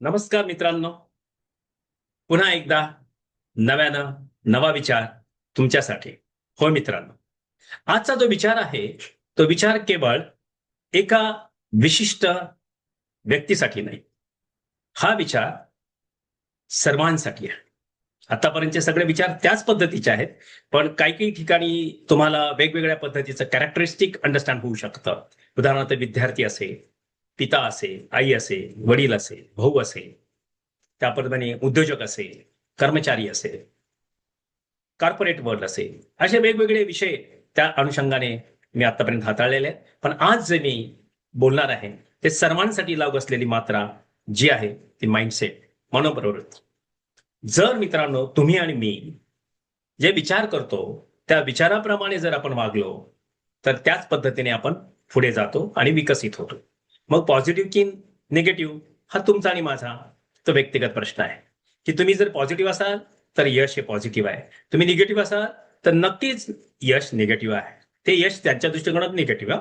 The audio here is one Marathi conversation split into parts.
नमस्कार मित्रांनो. पुन्हा एकदा नव्यानं नवा विचार तुमच्यासाठी. हो मित्रांनो, आजचा जो विचार आहे, तो विचार केवळ एका विशिष्ट व्यक्तीसाठी नाही. हा विचार सर्वांसाठी आहे. आतापर्यंतचे सगळे विचार त्याच पद्धतीचे आहेत, पण काही-काही ठिकाणी तुम्हाला वेगवेगळ्या पद्धतीचं कॅरेक्टरिस्टिक अंडरस्टँड होऊ शकतं. उदाहरणार्थ विद्यार्थी असेल, पिता असेल, आई असेल, वडील असेल, भाऊ असेल, त्याप्रमाणे उद्योजक असेल, कर्मचारी असेल, कॉर्पोरेट वर्ल्ड असेल, असे वेगवेगळे विषय त्या अनुषंगाने मी आतापर्यंत हाताळलेले आहेत. पण आज जे मी बोलणार आहे ते सर्वांसाठी लागू असलेली मात्रा जी आहे ती माइंडसेट, मनोप्रवृत्ती. जर मित्रांनो तुम्ही आणि मी जे विचार करतो त्या विचाराप्रमाणे जर आपण वागलो तर त्याच पद्धतीने आपण पुढे जातो आणि विकसित होतो. मग पॉझिटिव्ह की निगेटिव्ह हा तुमचा आणि माझा तो व्यक्तिगत प्रश्न आहे. की तुम्ही जर पॉझिटिव्ह असाल तर यश हे पॉझिटिव्ह आहे, तुम्ही निगेटिव्ह असाल तर नक्कीच यश निगेटिव्ह आहे. ते यश त्यांच्या दृष्टिकोनात निगेटिव्ह.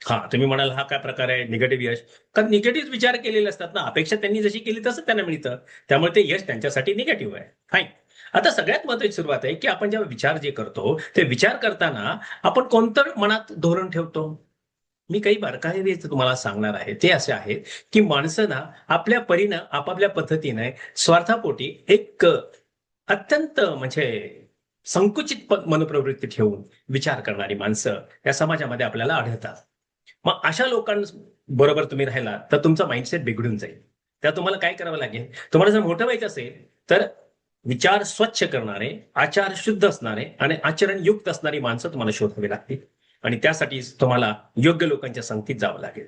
हा तुम्ही म्हणाल हा काय प्रकार आहे निगेटिव्ह यश, कारण निगेटिव्ह विचार केलेले असतात ना, अपेक्षा त्यांनी जशी केली तसं त्यांना मिळतं, त्यामुळे ते यश त्यांच्यासाठी निगेटिव्ह आहे. फाईन. आता सगळ्यात महत्वाची सुरुवात आहे की आपण जेव्हा विचार जे करतो ते विचार करताना आपण कोणतं मनात धोरण ठेवतो. मी काही बारकावे तुम्हाला सांगणार आहे ते असे आहेत की माणसं ना आपल्या परीनं आपापल्या पद्धतीने स्वार्थापोटी एक अत्यंत म्हणजे संकुचित मनोप्रवृत्ती ठेवून विचार करणारी माणसं या समाजामध्ये आपल्याला आढळतात. मग अशा लोकांबरोबर तुम्ही राहिला तर तुमचा माइंडसेट बिघडून जाईल. त्या तुम्हाला काय करावं लागेल, तुम्हाला जर मोठं व्हायचं असेल तर विचार स्वच्छ करणारे, आचार शुद्ध असणारे आणि आचरणयुक्त असणारी माणसं तुम्हाला शोधावी लागतील. आणि त्यासाठी तुम्हाला योग्य लोकांच्या संगतीत जावं लागेल,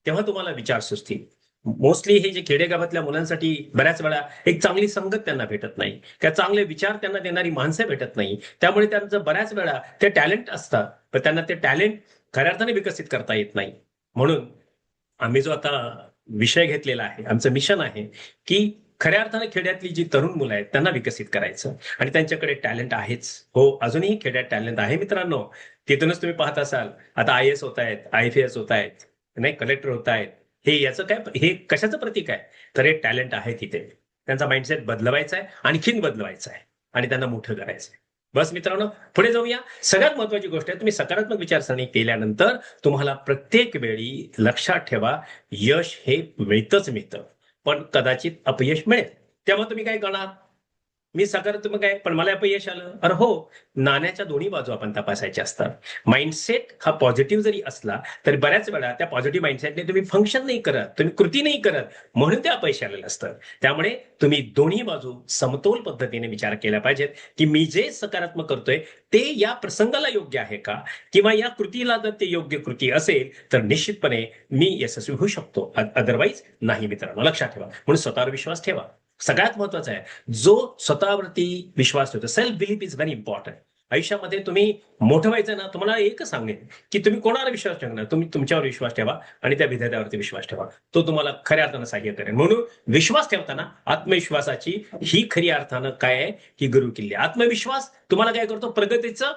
तेव्हा तुम्हाला विचार सुचतील. मोस्टली हे जे खेडेगावातल्या मुलांसाठी बऱ्याच वेळा एक चांगली संगत त्यांना भेटत नाही, त्या चांगले विचार त्यांना देणारी माणसं भेटत नाही, त्यामुळे त्यांचं बऱ्याच वेळा ते टॅलेंट असतात पण त्यांना ते टॅलेंट खऱ्या अर्थाने विकसित करता येत नाही. म्हणून आम्ही जो आता विषय घेतलेला आहे, आमचं मिशन आहे की खऱ्या अर्थाने खेड्यातली जी तरुण मुलं आहेत त्यांना विकसित करायचं. आणि त्यांच्याकडे टॅलेंट आहेच, हो अजूनही खेड्यात टॅलेंट आहे मित्रांनो. तिथूनच तुम्ही पाहत असाल आता आय एस होत आहेत, IAS होत आहेत, नाही कलेक्टर होत आहेत. हे याचं काय, हे कशाचं प्रतीक आहे, तर हे टॅलेंट आहे तिथे. त्यांचा माइंडसेट बदलवायचा आहे, आणखीन बदलवायचा आहे आणि त्यांना मोठं करायचं आहे. बस मित्रांनो, पुढे जाऊया. सगळ्यात महत्वाची गोष्ट आहे, तुम्ही सकारात्मक विचारसरणी केल्यानंतर तुम्हाला प्रत्येक वेळी लक्षात ठेवा, यश हे मिळतच मिळतं, पण कदाचित अपयश मिळेल. तेव्हा तुम्ही काय करणार, मी सकारात्मक आहे पण मला अपयश आलं, अरे हो, नाण्याच्या दोन्ही बाजू आपण तपासायच्या असतात. माइंडसेट हा पॉझिटिव्ह जरी असला तरी बऱ्याच वेळा त्या पॉझिटिव्ह माइंडसेटने तुम्ही फंक्शन नाही करत, तुम्ही कृती नाही करत, म्हणून ते अपयश आलेलं असतं. त्यामुळे तुम्ही दोन्ही बाजू समतोल पद्धतीने विचार केला पाहिजेत की मी जे सकारात्मक करतोय ते या प्रसंगाला योग्य आहे का, किंवा या कृतीला जर ते योग्य कृती असेल तर निश्चितपणे मी यशस्वी होऊ शकतो, अदरवाईज नाही. मित्रांनो लक्षात ठेवा, म्हणून स्वतःवर विश्वास ठेवा. सगळ्यात महत्वाचं आहे, जो स्वतःवरती विश्वास ठेवतो, self belief is very important. आयुष्यामध्ये तुम्ही मोठं व्हायचं ना, तुम्हाला एकच सांगेन की तुम्ही कोणावर विश्वास ठेवणार, तुम्ही तुमच्यावर विश्वास ठेवा आणि त्या विधात्यावरती विश्वास ठेवा, तो तुम्हाला खऱ्या अर्थानं सहाय्य करेल. म्हणून विश्वास ठेवताना आत्मविश्वासाची ही खरी अर्थानं काय आहे की गुरु किल्ली. आत्मविश्वास तुम्हाला काय करतो, प्रगतीचं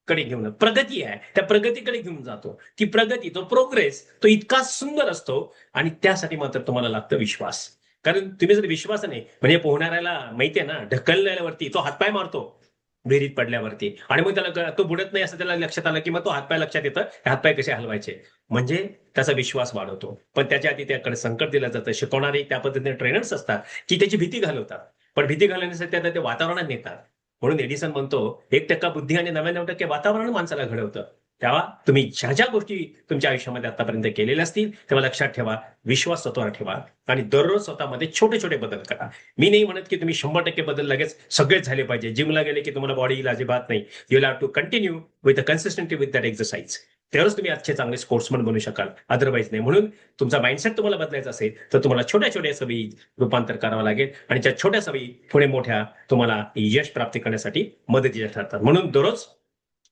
कडे घेऊन, प्रगती आहे त्या प्रगतीकडे घेऊन जातो. ती प्रगती, तो प्रोग्रेस, तो इतका सुंदर असतो आणि त्यासाठी मात्र तुम्हाला लागतं विश्वास. कारण तुम्ही जर विश्वास नाही, म्हणजे पोहणाऱ्याला माहितीये ना, ढकलल्यावरती तो हातपाय मारतो विहिरीत पडल्यावरती, आणि मग त्याला तो बुडत नाही असं त्याला लक्षात आलं की मग तो हातपाय लक्षात येतं, हातपाय कसे हलवायचे, म्हणजे त्याचा विश्वास वाढवतो. पण त्याच्या आधी त्याकडे संकट दिलं जातं, शिकवणारे त्या पद्धतीने ट्रेनर्स असतात की त्याची भीती घालवतात, पण भीती घालवण्यासाठी त्याला ते वातावरणात नेतात. म्हणून एडिसन म्हणतो 1% बुद्धी आणि 99% वातावरण माणसाला घडवतं. तेव्हा तुम्ही ज्या ज्या गोष्टी तुमच्या आयुष्यामध्ये आतापर्यंत केलेल्या असतील तेव्हा लक्षात ठेवा, विश्वास स्वतःवर ठेवा आणि दररोज स्वतःमध्ये छोटे छोटे बदल करा. मी नाही म्हणत की तुम्ही 100% बदल लगेच सगळेच झाले पाहिजे, जिमला गेले की तुम्हाला बॉडी अजिबात नाही. You have to continue with consistency with that exercise, तेव्हाच तुम्ही आजचे चांगले स्पोर्ट्समन बनू शकाल, अदरवाईज नाही. म्हणून तुमचा माइंडसेट तुम्हाला बदलायचा असेल तर तुम्हाला छोट्या छोट्या सवयी रूपांतर करावं लागेल आणि त्या छोट्या सवयी पुढे मोठ्या तुम्हाला यश प्राप्ती करण्यासाठी मदतीच्या ठरतात. म्हणून दररोज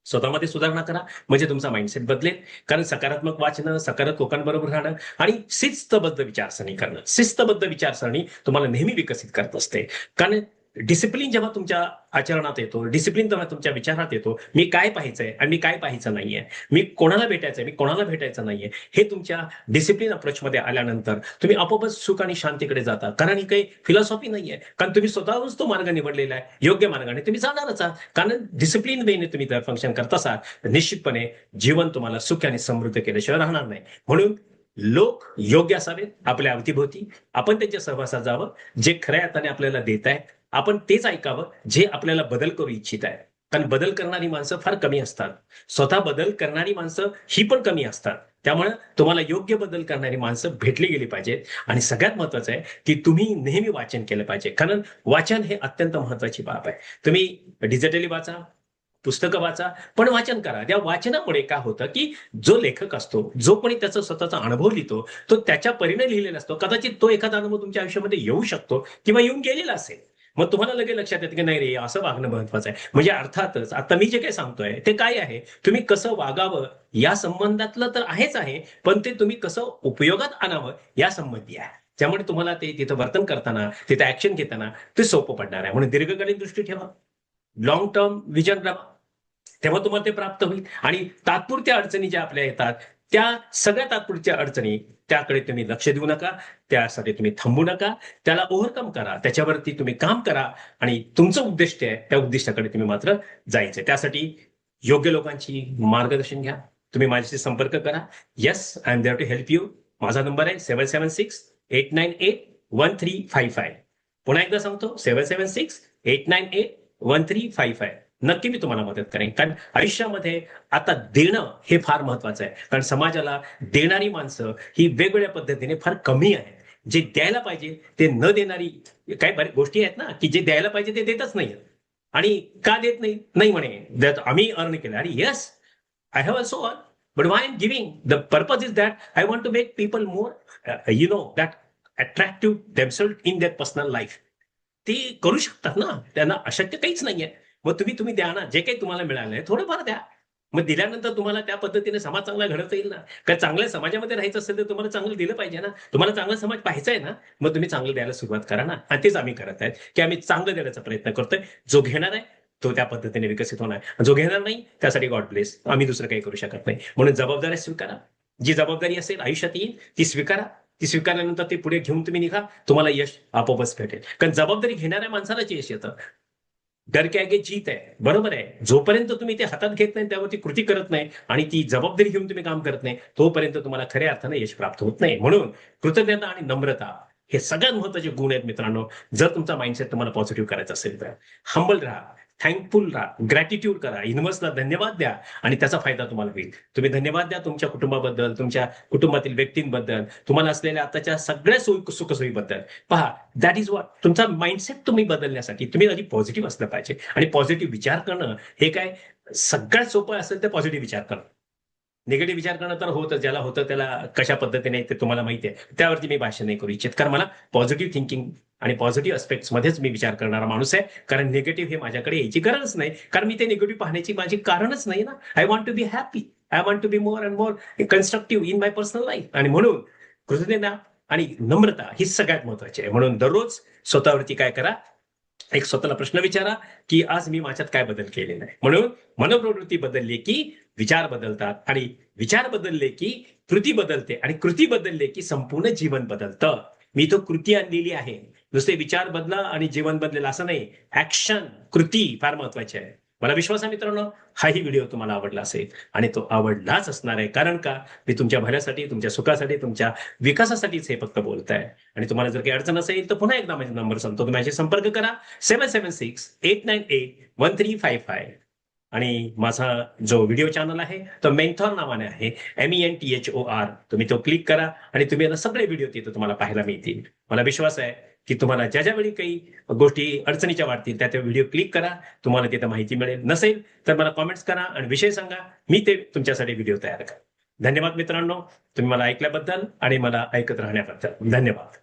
स्वतःमध्ये सुधारणा करा, म्हणजे तुमचा माइंडसेट बदलेल. कारण सकारात्मक वाचणं, सकारात्मक लोकांबरोबर राहणं आणि शिस्तबद्ध विचारसरणी करणं, शिस्तबद्ध विचारसरणी तुम्हाला नेहमी विकसित करत असते. कारण डिसिप्लिन जेव्हा तुमच्या आचरणात येतो, डिसिप्लिन जेव्हा तुमच्या विचारात येतो, मी काय पाहायचंय आणि मी काय पाहायचं नाहीये, मी कोणाला भेटायचंय, मी कोणाला भेटायचं नाहीये, हे तुमच्या डिसिप्लिन अप्रोचमध्ये आल्यानंतर तुम्ही आपोआपच सुख आणि शांतीकडे जाता. कारण ही काही फिलॉसॉफी नाहीये, कारण तुम्ही स्वतःहूनच तो मार्ग निवडलेला आहे. योग्य मार्गाने तुम्ही जाणारच आहात. कारण डिसिप्लिन वेने तुम्ही जर फंक्शन करत असाल तर निश्चितपणे जीवन तुम्हाला सुख आणि समृद्ध केल्याशिवाय राहणार नाही. म्हणून लोक योग्य असावेत आपल्या अवतीभोवती, आपण त्यांच्या सहवासात जावं, जे खऱ्या अर्थाने आपल्याला देत आहेत आपण तेच ऐकावं, जे आपल्याला बदल करू इच्छित आहे. कारण बदल करणारी माणसं फार कमी असतात, स्वतः बदल करणारी माणसं ही पण कमी असतात. त्यामुळे तुम्हाला योग्य बदल करणारी माणसं भेटली गेली पाहिजेत. आणि सगळ्यात महत्वाचं आहे की तुम्ही नेहमी वाचन केलं पाहिजे, कारण वाचन हे अत्यंत महत्वाची बाब आहे. तुम्ही डिजिटली वाचा, पुस्तकं वाचा, पण वाचन करा. त्या वाचनामुळे काय होतं की जो लेखक असतो, जो कोणी त्याचा स्वतःचा अनुभव लिहितो, तो त्याच्या परीने लिहिलेला असतो. कदाचित तो एखादा अनुभव तुमच्या आयुष्यामध्ये येऊ शकतो किंवा येऊन गेलेला असेल. मग तुम्हाला लगेच लक्षात येतं की नाही रे, असं वागणं महत्वाचं आहे. म्हणजे अर्थातच आता मी जे काही सांगतोय ते काय आहे, तुम्ही कसं वागावं या संबंधातलं तर आहेच आहे, पण ते तुम्ही कसं उपयोगात आणावं या संबंधी आहे. त्यामुळे तुम्हाला ते तिथं वर्तन करताना, तिथं ऍक्शन घेताना ते सोपं पडणार आहे. म्हणून दीर्घकालीन दृष्टी ठेवा, लॉंग टर्म विजन राहा, तेव्हा तुम्हाला ते प्राप्त होईल. आणि तात्पुरत्या अडचणी ज्या आपल्या येतात, त्या सगळ्या तात्पुरत्या अडचणी त्याकडे तुम्ही लक्ष देऊ नका, त्यासाठी तुम्ही थांबू नका, त्याला ओव्हरकम करा, त्याच्यावरती तुम्ही काम करा. आणि तुमचं उद्दिष्ट आहे त्या उद्दिष्टाकडे तुम्ही मात्र जायचं. त्यासाठी योग्य लोकांची मार्गदर्शन घ्या, तुम्ही माझ्याशी संपर्क करा. Yes, I am there to help you. माझा नंबर आहे 776-898-1355. पुन्हा एकदा सांगतो, 776-898-1355. नक्की मी तुम्हाला मदत करेन. कारण आयुष्यामध्ये आता देणं हे फार महत्वाचं आहे. कारण समाजाला देणारी माणसं ही वेगवेगळ्या पद्धतीने फार कमी आहे. जे द्यायला पाहिजे ते न देणारी काही बऱ्याच गोष्टी आहेत ना, की जे द्यायला पाहिजे ते देतच नाही. आणि का देत नाही, नाही म्हणे आम्ही अर्न केलं. अरे yes, I have also earn, but why am giving. The purpose is that I want to make people more that attractive themselves in their personal life. ते करू शकतात ना, त्यांना अशक्य काहीच नाहीये. मग तुम्ही तुम्ही द्या ना, जे काही तुम्हाला मिळालंय थोडंफार द्या. मग दिल्यानंतर तुम्हाला त्या पद्धतीने समाज चांगला घडवता येईल ना. कारण चांगल्या समाजामध्ये राहायचं असेल तर तुम्हाला चांगलं दिलं पाहिजे ना. तुम्हाला चांगला समाज पाहायचा आहे ना, मग तुम्ही चांगलं द्यायला सुरुवात करा ना. आणि तेच आम्ही करत आहेत की आम्ही चांगलं देण्याचा प्रयत्न करतोय. जो घेणार आहे तो त्या पद्धतीने विकसित होणार, जो घेणार नाही त्यासाठी गॉड ब्लेस, आम्ही दुसरं काही करू शकत नाही. म्हणून जबाबदारी स्वीकारा. जी जबाबदारी असेल आयुष्यात येईल ती स्वीकारा. ती स्वीकारल्यानंतर ते पुढे घेऊन तुम्ही निघा, तुम्हाला यश आपोआपच भेटेल. कारण जबाबदारी घेणाऱ्या माणसालाच यश येतं. डर के आगे जीत आहे, बरोबर आहे. जोपर्यंत तुम्ही ते हातात घेत नाही, त्यावरती कृती करत नाही आणि ती जबाबदारी घेऊन तुम्ही काम करत नाही, तोपर्यंत तुम्हाला खऱ्या अर्थाने यश प्राप्त होत नाही. म्हणून कृतज्ञता आणि नम्रता हे सगळ्यात महत्वाचे गुण आहेत मित्रांनो. जर तुमचा माइंडसेट तुम्हाला पॉझिटिव्ह करायचा असेल तर हंबल राहा, थँकफुल राहा, ग्रॅटिट्यूड करा, युनिव्हर्सला धन्यवाद द्या आणि त्याचा फायदा तुम्हाला होईल. तुम्ही धन्यवाद द्या तुमच्या कुटुंबाबद्दल, तुमच्या कुटुंबातील व्यक्तींबद्दल, तुम्हाला असलेल्या आताच्या सगळ्या सुखसोयीबद्दल. पहा, दॅट इज वॉट. तुमचा माइंडसेट तुम्ही बदलण्यासाठी तुम्ही आधी पॉझिटिव्ह असलं पाहिजे. आणि पॉझिटिव्ह विचार करणं हे काय सगळ्यात सोपं असेल तर पॉझिटिव्ह विचार करणं. निगेटिव्ह विचार करणं तर होतं, ज्याला होतं त्याला कशा पद्धतीने ते तुम्हाला माहिती आहे. त्यावरती मी भाष्य नाही करू इच्छित, कारण मला पॉझिटिव्ह थिंकिंग आणि पॉझिटिव्ह अस्पेक्ट्स मध्येच मी विचार करणारा माणूस आहे. कारण निगेटिव्ह हे माझ्याकडे यायची गरजच नाही, कारण मी ते निगेटिव्ह पाहण्याची माझी कारणच नाही ना. I want to be happy, I want to be more and more constructive in my personal life. आणि म्हणून कृतज्ञता आणि नम्रता ही सगळ्यात महत्वाची आहे. म्हणून दररोज स्वतःवरती काय करा, एक स्वतःला प्रश्न विचारा की आज मी माझ्यात काय बदल केलेला आहे. म्हणून मनोप्रवृत्ती बदलली की विचार बदलतात, आणि विचार बदलले की कृती बदलते, आणि कृती बदलले की संपूर्ण जीवन बदलतं. मी तो कृती आणलेली आहे. नुसते विचार बदला आणि जीवन बदलेलं असं नाही. ऍक्शन, कृती फार महत्वाची आहे. मला विश्वास आहे मित्रांनो, हाही व्हिडिओ तुम्हाला आवडला असेल, आणि तो आवडलाच असणार आहे. कारण का, मी तुमच्या भल्यासाठी, तुमच्या सुखासाठी, तुमच्या विकासासाठीच हे फक्त बोलत आहे. आणि तुम्हाला जर काही अडचण असेल तर पुन्हा एकदा माझा नंबर सांगतो, तुम्ही माझ्याशी संपर्क करा. 776-898-1355. आणि माझा जो व्हिडिओ चॅनल आहे तो मेंथॉर नावाने आहे, MENTHOR. तुम्ही तो क्लिक करा आणि तुम्ही आता सगळे व्हिडिओ तिथे तुम्हाला पाहायला मिळतील. मला विश्वास आहे की तुम्हाला ज्या ज्या वेळी काही गोष्टी अडचणीच्या वाटतील त्या व्हिडिओ क्लिक करा, तुम्हाला तिथे माहिती मिळेल. नसेल तर मला कॉमेंट्स करा आणि विषय सांगा, मी ते तुमच्यासाठी व्हिडिओ तयार करा. धन्यवाद मित्रांनो, तुम्ही मला ऐकल्याबद्दल आणि मला ऐकत राहण्याबद्दल धन्यवाद.